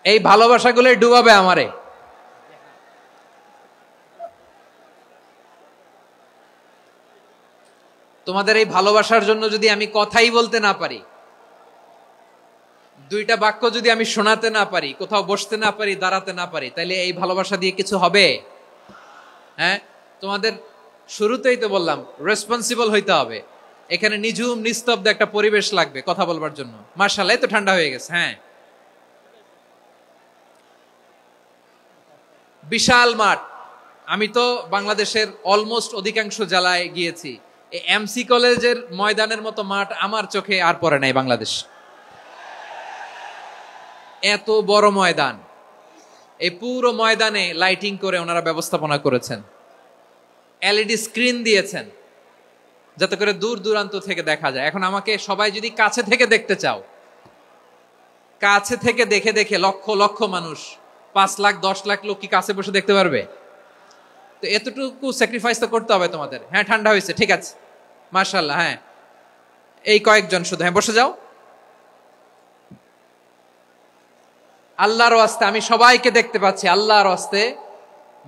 এই ভালোবাসাগুলোই ডুবাবে আমারে। তোমাদের এই ভালোবাসার জন্য যদি আমি কথাই বলতে না পারি, দুইটা বাক্য যদি আমি শোনাতে না পারি, কোথাও বসতে না পারি, দাঁড়াতে না পারি, তাহলে এই ভালোবাসা দিয়ে কিছু হবে? হ্যাঁ, তোমাদের শুরুতেই তো বললাম রেসপন্সিবল হইতে হবে। এখানে নিঝুম নিস্তব্ধ একটা পরিবেশ লাগবে কথা বলবার জন্য। মাশাআল্লাহ, তো ঠান্ডা হয়ে গেছে। হ্যাঁ, বিশাল মাঠ। আমি তো বাংলাদেশের অলমোস্ট অধিকাংশ জেলায় গিয়েছি, এই এমসি কলেজের ময়দানের মতো মাঠ আমার চোখে আর পড়ে নাই বাংলাদেশ। এত বড় ময়দান, এই পুরো ময়দানে লাইটিং করে ওনারা ব্যবস্থাপনা করেছেন, এলইডি স্ক্রিন দিয়েছেন যাতে করে দূর দূরান্ত থেকে দেখা যায়। এখন আমাকে সবাই যদি কাছে থেকে দেখতে চাও, কাছে থেকে দেখে দেখে লক্ষ লক্ষ মানুষ, 5 লাখ 10 লাখ লোক কি কাছে বসে দেখতে পারবে? তো এতটুকু স্যাক্রিফাইস তো করতে হবে তোমাদের। হ্যাঁ, ঠান্ডা হয়েছে, ঠিক আছে, মাশাআল্লাহ। হ্যাঁ, এই কয়েকজন শুধু, হ্যাঁ বসে যাও। আল্লাহর ওয়াস্তে আমি সবাইকে দেখতে পাচ্ছি, আল্লাহর ওয়াস্তে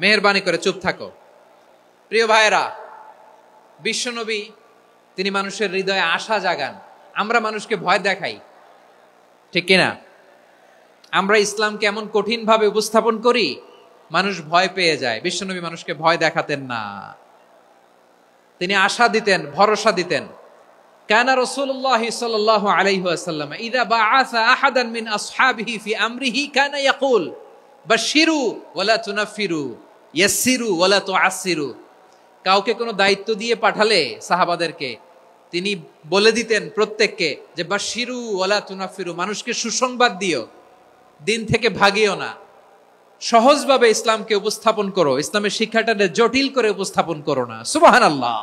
মেহেরবানি করে চুপ থাকো। প্রিয় ভাইয়েরা, বিশ্বনবী তিনি মানুষের হৃদয়ে আশা জাগান। আমরা মানুষকে ভয় দেখাই, ঠিক কিনা? আমরা ইসলামকে এমন কঠিন ভাবে উপস্থাপন করি, মানুষ ভয় পেয়ে যায়। বিশ্বনবী মানুষকে ভয় দেখাতেন না, তিনি আশা দিতেন, ভরসা দিতেন। কানা রাসূলুল্লাহ সাল্লাল্লাহু আলাইহি ওয়াসাল্লাম ইযা বাআসা আহাদান মিন আসহাবিহি ফি আমরিহি কানা ইয়াকুল বাশশিরু ওয়ালা তুনাফিরু ইয়াসসিরু ওয়ালা তুআসসিরু। কাউকে কোনো দায়িত্ব দিয়ে পাঠালে সাহাবাদেরকে তিনি বলে দিতেন প্রত্যেককে যে বাশশিরু ওয়ালা তুনাফিরু, মানুষকে সুসংবাদ দিও, দিন থেকে ভাগিও না, সহজভাবে ইসলামকে উপস্থাপন করো, ইসলামের শিক্ষাটাকে জটিল করে উপস্থাপন করো না। সুবহানাল্লাহ,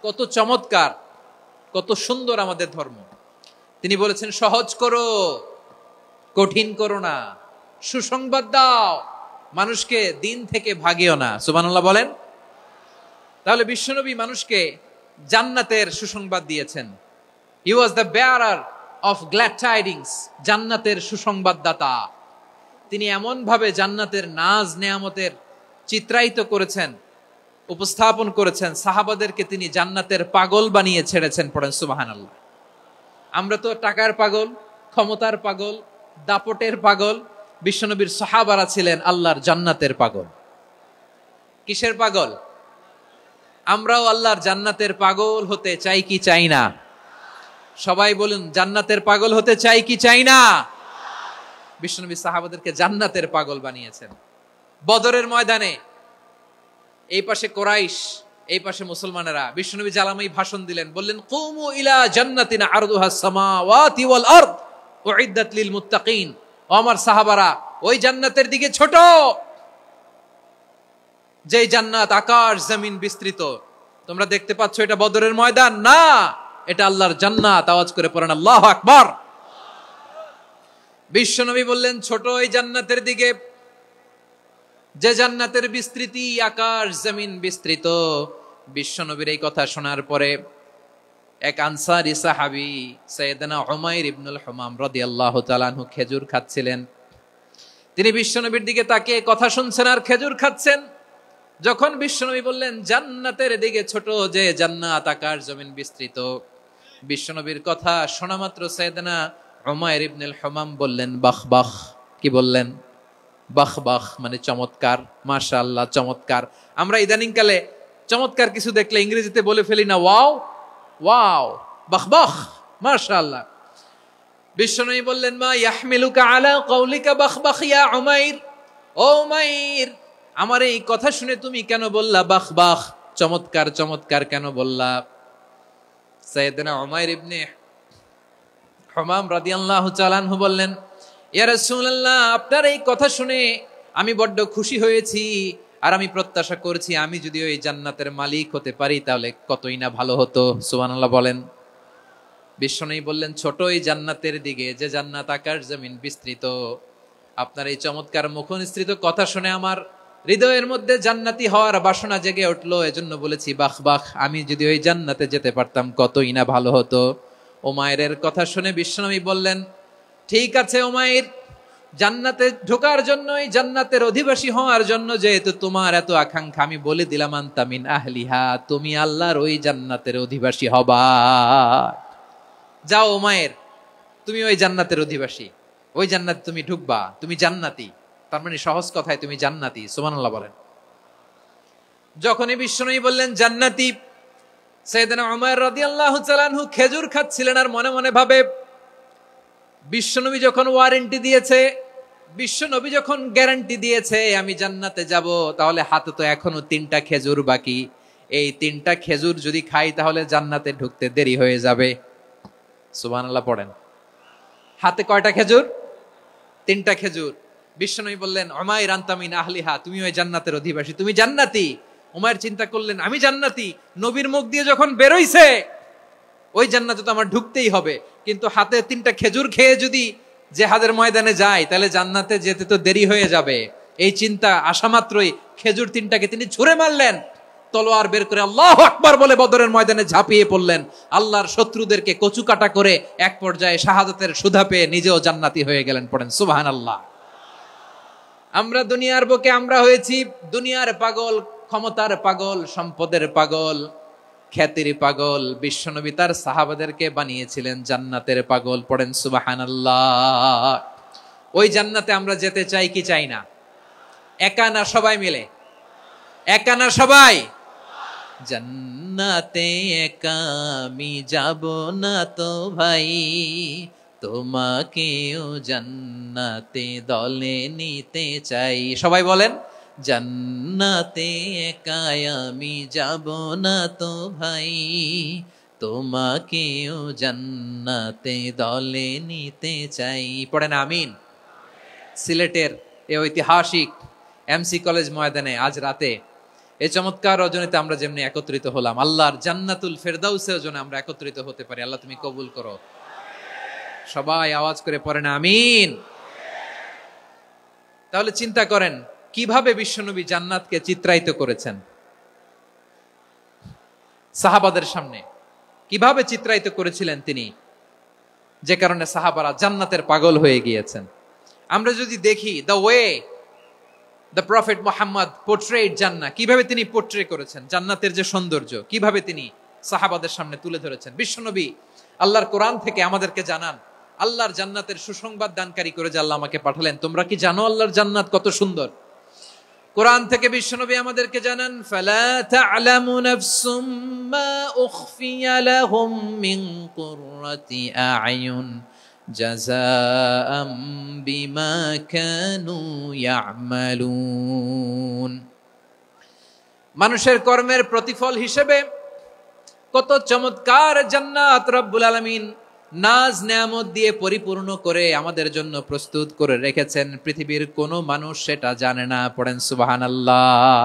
কত চমৎকার, কত সুন্দর আমাদের ধর্ম। তিনি বলেছেন সহজ করো, কঠিন করো না, সুসংবাদ দাও, মানুষকে দিন থেকে ভাগিও না। সুবহানাল্লাহ বলেন। তাহলে বিশ্বনবী মানুষকে জান্নাতের সুসংবাদ দিয়েছেন। He was the bearer of glad tidings, জান্নাতের সুসংবাদদাতা। তিনি এমন ভাবে জান্নাতের নাজ নেয়ামতের চিত্রায়িত করেছেন, উপস্থাপন করেছেন, সাহাবাদেরকে তিনি জান্নাতের পাগল বানিয়ে ছেড়েছেন। পড়েন সুবহানাল্লাহ। আমরা তো টাকার পাগল, ক্ষমতার পাগল, দাপটের পাগল। বিশ্বনবীর সাহাবারা ছিলেন আল্লাহর জান্নাতের পাগল। কিসের পাগল? আমরাও আল্লাহর জান্নাতের পাগল হতে চাই কি চাই না? সবাই বলুন, জান্নাতের পাগল হতে চাই কি চাই না? বিশ্বনবী সাহাবাদেরকে জান্নাতের পাগল বানিয়েছেন। বদরের ময়দানে এই পাশে কোরাইশ, এই পাশে মুসলমানেরা। বিশ্বনবী জালামাই ভাষণ দিলেন, বললেন কুমু ইলা জান্নাতিন আরদুহাস সামাওয়াতি ওয়াল আরদ উইদ্দাত লিল মুত্তাকিন। ও আমার সাহাবারা, ওই জান্নাতের দিকে ছোট, যে জান্নাত আকাশ জমিন বিস্তৃত। তোমরা দেখতে পাচ্ছ এটা বদরের ময়দান না, এটা আল্লাহর জান্নাত। আওয়াজ করে পড়েন আল্লাহু আকবার। বিশ্বনবী বললেন ছোট ওই জান্নাতের দিকে, যে জান্নাতের বিস্তৃতি আকাশ জমিন বিস্তৃত। বিশ্বনবীর এই কথা শোনার পরে এক আনসারী সাহাবী সাইয়েদনা উমাইর ইবনুল হুমাম রাদিয়াল্লাহু তাআলা আনহু খেজুর খাচ্ছিলেন। তিনি বিশ্বনবীর দিকে তাকিয়ে কথা শুনছেন আর খেজুর খাচ্ছেন। যখন বিশ্বনবী বললেন জান্নাতের দিকে ছোট, যে জান্নাত আকাশ জমিন বিস্তৃত, বিশ্বনবীর কথা শোনা মাত্র সাইয়েদনা উমাইর ইবনুল হুমাম বললেন বাহ বাহ। কি বললেন? বাহ বাহ মানে চমৎকার, মাশাআল্লাহ চমৎকার। আমরা ইদানিং কালে চমৎকার কিছু দেখলে ইংরেজিতে বলে ফেলি না ওয়াও ওয়াও, বাহ বাহ মাশাআল্লাহ। বিশ্বনবী বললেন মা ইয়াহমিলুকা আলা কওলিকা বাহ বাহ ইয়া উমাইর। ও উমাইর, আমার এই কথা শুনে তুমি কেন বললা বাহ বাহ, চমৎকার চমৎকার কেন বললা? সাইয়েদনা উমাইর ইবনে হুমাম রাদিয়াল্লাহু তাআলা আনহু বললেন ইয়া রাসূলুল্লাহ, আপনার এই কথা শুনে আমি বড্ড খুশি হয়েছি, আর আমি প্রত্যাশা করছি আমি যদি ওই জান্নাতের মালিক হতে পারি তাহলে কতই না ভালো হতো। সুবহানাল্লাহ বলেন। বিশ্বনবী বললেন ছোট এই জান্নাতের দিকে, যে জান্নাত আকাশ জমিন বিস্তৃত। আপনার এই চমৎকার মুখনিসৃত কথা শুনে আমার হৃদয়ের মধ্যে জান্নাতি হওয়ার বাসনা জেগে উঠলো, এজন্য বলেছি বাহ বাহ, আমি যদি ওই জান্নাতে যেতে পারতাম কতই না ভালো হতো। উমাইরের কথা শুনে বিশ্বনবী বললেন ঠিক আছে উমাইর, জান্নাতে ঢোকার জন্য, এই জান্নাতের অধিবাসী হওয়ার জন্য যেহেতু তোমার এত আকাঙ্ক্ষা, আমি বলে দিলাম আনতা মিন আহলিহা, তুমি আল্লাহর ওই জান্নাতের অধিবাসী হবা। যাও উমাইর, তুমি ওই জান্নাতের অধিবাসী, ওই জান্নাতে তুমি ঢুকবা, তুমি জান্নাতি। তার মানে সহজ কথায় তুমি জান্নাতি। সুবহানাল্লাহ বলেন। যখনই বিশ্বনবী বললেন জান্নাতি, সাইয়েদনা উমাইর রাদিয়াল্লাহু তাআলা আনহু খেজুর খাচ্ছিলেন আর মনে মনে ভাবে বিশ্বনবী যখন ওয়ারেন্টি দিয়েছে, বিশ্বনবী যখন গ্যারান্টি দিয়েছে আমি জান্নাতে যাব, তাহলে হাতে তো এখনো 3টা খেজুর বাকি। এই 3টা খেজুর যদি খাই তাহলে জান্নাতে ঢুকতে দেরি হয়ে যাবে। সুবহানাল্লাহ পড়েন। হাতে কয়টা খেজুর? 3টা খেজুর। বিশ্বনবী বললেন উমাইর আনতা মিন আহলিহা, তুমি ওই জান্নাতের অধিবাসী, তুমি জান্নাতি। উমাইর চিন্তা করলেন আমি জান্নাতি, নবীর মুখ দিয়ে যখন বেরোইছে ওই জান্নাতে তো আমার ঢুকতেই হবে, কিন্তু হাতে 3টা খেজুর খেয়ে যদি জিহাদের ময়দানে যাই তাহলে জান্নাতে যেতে তো দেরি হয়ে যাবে। এই চিন্তা আসা মাত্রই খেজুর 3টাকে তিনি ছুঁড়ে মারলেন, তলোয়ার বের করে আল্লাহু আকবার বলে বদরের ময়দানে ঝাঁপিয়ে পড়লেন। আল্লাহর শত্রুদেরকে কচু কাটা করে এক পর্যায়ে শাহাদাতের সুধা পেয়ে নিজেও জান্নাতি হয়ে গেলেন। পড়েন সুবহানাল্লাহ। আমরা দুনিয়ার বুকে আমরা হয়েছি দুনিয়ার পাগল, ক্ষমতার পাগল, সম্পদের পাগল, খ্যাতির পাগল। বিশ্বনবী তার সাহাবাদেরকে বানিয়েছিলেন জান্নাতের পাগল। পড়েন সুবহানাল্লাহ। ওই জান্নাতে আমরা যেতে চাই কি চাই না? একা না সবাই মিলে? একা না সবাই? জান্নাতে একা আমি যাব না তো ভাই, তোমাকেও জান্নাতে দলে নিতে চাই। সবাই বলেন জান্নাতে একা আমি যাব না তো ভাই, তোমাকেও জান্নাতে দলে নিতে চাই। পড়েন আমিন। সিলেটের এই ঐতিহাসিক এমসি কলেজ ময়দানে আজ রাতে এই চমৎকার রজনীতে আমরা যেমনি একত্রিত হলাম, আল্লাহর জান্নাতুল ফেরদাউসের জন্য আমরা একত্রিত হতে পারি। আল্লাহ তুমি কবুল করো। সবাই আওয়াজ করে পড়েন আমিন। তাহলে চিন্তা করেন কিভাবে বিশ্বনবী জান্নাতকে চিত্রায়িত করেছেন সাহাবাদের সামনে, কিভাবে চিত্রায়িত করেছিলেন তিনি, যে কারণে সাহাবারা জান্নাতের পাগল হয়ে গিয়েছেন। আমরা যদি দেখি the way the prophet Muhammad portrait জান্নাত, কিভাবে তিনি পোর্ট্রে করেছেন জান্নাতের যে সৌন্দর্য, কিভাবে তিনি সাহাবাদের সামনে তুলে ধরেছেন। বিশ্বনবী আল্লাহর কোরআন থেকে আমাদেরকে জানান আল্লাহর জান্নাতের সুসংবাদ দানকারী করে যে আল্লাহ আমাকে পাঠালেন। তোমরা কি জানো আল্লাহর জান্নাত কত সুন্দর? কোরআন থেকে বিশ্বনবী আমাদেরকে জানান ফালা তা'লামু নাফসুম মা উখফিয়া লাহুম মিন কুররাতি আ'য়ুন জাযাআম বিমা কানু ইয়া'মালুন। মানুষের কর্মের প্রতিফল হিসেবে কত চমৎকার জান্নাত রব্বুল আলামিন নাজ নেয়ামত দিয়ে পরিপূর্ণ করে আমাদের জন্য প্রস্তুত করে রেখেছেন, পৃথিবীর কোনো মানুষ সেটা জানে না। পড়েন সুবহানাল্লাহ।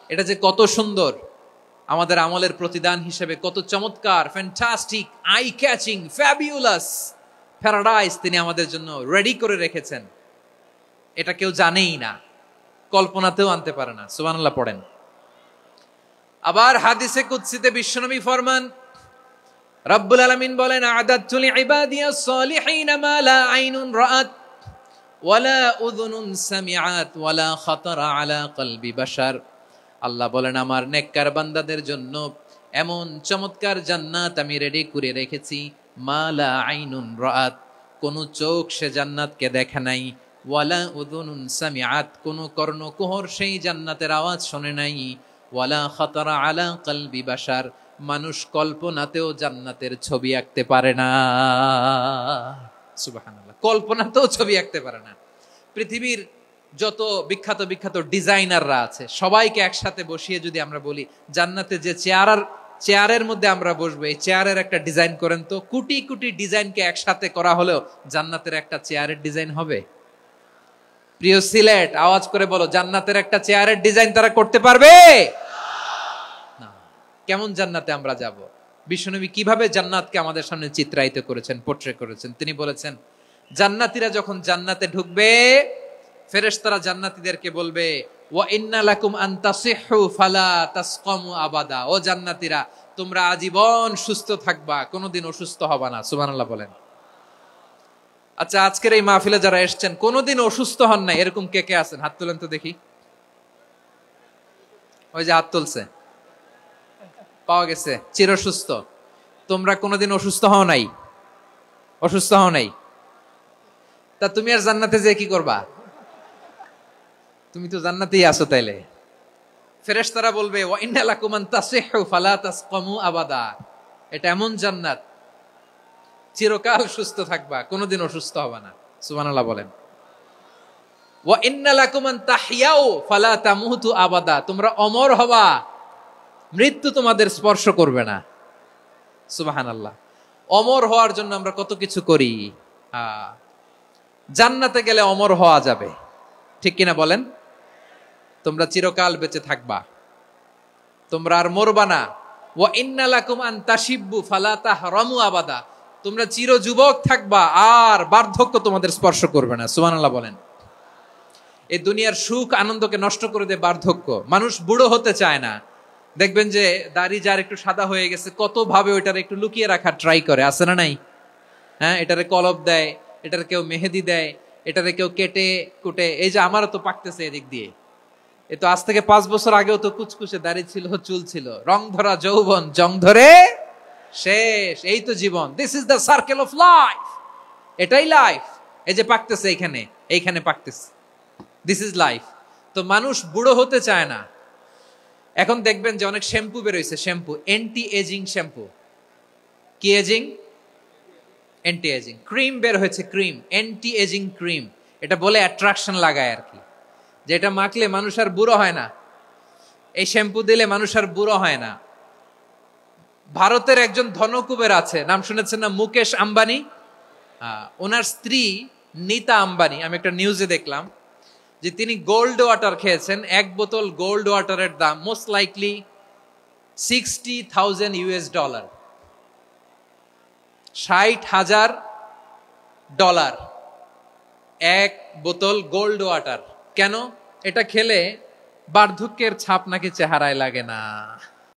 এটা যে কত সুন্দর, আমাদের আমলের প্রতিদান হিসেবে কত চমৎকার, fantastic, eye catching, fabulous paradise তিনি আমাদের জন্য রেডি করে রেখেছেন, এটা কেউ জানেই না, কল্পনাতেও আনতে পারে না। সুবহানাল্লাহ পড়েন। আবার হাদিসে কুদসিতে বিশ্বনবী ফরমান, রব্বুল আলামিন বলেন, আ'দাদতু লিইবাদিয়াস সালিহিন মা লা আইনুন রাআত ওয়ালা উযুনুন সামিআত ওয়ালা খাতারা আলা কলবি বাশার। আল্লাহ বলেন, আমার নেককার বান্দাদের জন্য এমন চমৎকার জান্নাত আমি রেডি করে রেখেছি, মা লা আইনুন রাআত, কোন চোখ সে জান্নাতকে দেখে নাই, ওয়ালা উযুনুন সামিআত, কোন কর্ণকুহর সেই জান্নাতের আওয়াজ শোনে নাই, ওয়ালা খাতারা আলা কলবি বাশার, মানুষ কল্পনাতেও জান্নাতের ছবি আঁকতে পারে না। সুবহানাল্লাহ, কল্পনাতেও ছবি আঁকতে পারে না। পৃথিবীর যত বিখ্যাত বিখ্যাত ডিজাইনাররা আছে সবাইকে একসাথে বসিয়ে যদি আমরা বলি, জান্নাতে যে চেয়ারের মধ্যে আমরা বসবো, এই চেয়ারের একটা ডিজাইন করেন তো, কোটি কোটি ডিজাইনকে একসাথে করা হলেও জান্নাতের একটা চেয়ারের ডিজাইন হবে? প্রিয় সিলেট, আওয়াজ করে বলো, জান্নাতের একটা চেয়ারের ডিজাইন তারা করতে পারবে না। কেমন জান্নাতে আমরা যাব? বিশ্বনবী কিভাবে জান্নাতকে আমাদের সামনে চিত্রায়িত করেছেন, পোট্রে করেছেন। তিনি বলেছেন, জান্নাতীরা যখন জান্নাতে ঢুকবে, ফেরেশতারা জান্নাতীদেরকে বলবে, ওয়া ইন্না লাকুম আন তাসিহু ফালা তাসকামু আবাদা, ও জান্নাতীরা তোমরা আজীবন সুস্থ থাকবা, কোনোদিন অসুস্থ হবা না। সুবহানাল্লাহ বলেন। আচ্ছা, আজকের এই মাহফিলে যারা এসেছেন কোনোদিন অসুস্থ হন নাই, এরকম কে কে আছেন? হাত তুলেন তো দেখি। ওই যে হাত তুলছে, পাওয়া গেছে, চিরসুস্থ। তোমরা কোনোদিন অসুস্থ হও নাই? অসুস্থ হও নাই? তা তুমি আর জান্নাতে যে কি করবা? তুমি তো জান্নাতেই আছো তাইলে। ফেরেশতারা বলবে, ওয়া ইন্না লাকুম আন তাসিহু ফালা তাসকামু আবাদা, এটা এমন জান্নাত চিরকাল সুস্থ থাকবা, কোনোদিন অসুস্থ হবা না। সুবহানাল্লাহ বলেন। ওয়া ইন্না লাকুম আন তাহইয়াউ ফালা তামুতু আবাদা, তোমরা অমর হবা, মৃত্যু তোমাদের স্পর্শ করবে না। সুবহানাল্লাহ। অমর হওয়ার জন্য আমরা কত কিছু করি। জান্নাতে গেলে অমর হওয়া যাবে, ঠিক কিনা বলেন? তোমরা চিরকাল বেঁচে থাকবা, তোমরা আর মরবা না। ওয়া ইন্না লাকুম আন তাশিব্বু ফালা তাহরামু আবাদা, তোমরা চির যুবক থাকবা, আর বার্ধক্য তোমাদের স্পর্শ করবে না। সুবহানাল্লাহ বলেন। এই দুনিয়ার সুখ আনন্দকে নষ্ট করে দেয় বার্ধক্য। মানুষ বুড়ো হতে চায় না। দেখবেন যে দাড়ি যার একটু সাদা হয়ে গেছে, কত ভাবে ওইটার একটু লুকিয়ে রাখার ট্রাই করে, আছে না নাই? হ্যাঁ, এটারে কলব দেয়, এটার কেউ মেহেদি দেয়, এটারে কেউ কেটে কুটে। এই যে আমারও তো পাকতেছে এদিক দিয়ে, এ তো আজ থেকে 5 বছর আগেও তো কুচকুচে দাড়ি ছিল, চুল ছিল, রং ধরা যৌবন জং ধরে শেষ। এই তো জীবন। This is the circle of life, এটাই লাইফ। এই যে পাকতেছে এইখানে, এইখানে পাকতেছে, দিস ইজ লাইফ। তো মানুষ বুড়ো হতে চায় না। এখন দেখবেন যে অনেক শ্যাম্পু বেরোইছে, শ্যাম্পু অ্যান্টি এজিং শ্যাম্পু। কি এজিং? Anti ageing. ক্রিম বের হয়েছে, ক্রিম, অ্যান্টি এজিং ক্রিম। এটা বলে অ্যাট্রাকশন লাগায় আর কি, যে এটা মাখলে মানুষ আর বুড়ো হয় না, এই শ্যাম্পু দিলে মানুষ আর বুড়ো হয় না। ভারতের একজন ধনকুবের আছে, নাম শুনেছেন না? মুকেশ আম্বানি। ওনার স্ত্রী নীতা আম্বানি, আমি একটা নিউজে দেখলাম যে তিনি গোল্ড ওয়াটার খেয়েছেন। 1 বোতল গোল্ড ওয়াটারের দাম মোস্ট লাইকলি $60,000, $60,000 1 বোতল গোল্ড ওয়াটার। কেন? এটা খেলে বার্ধক্যের ছাপ নাকি চেহারায় লাগে না।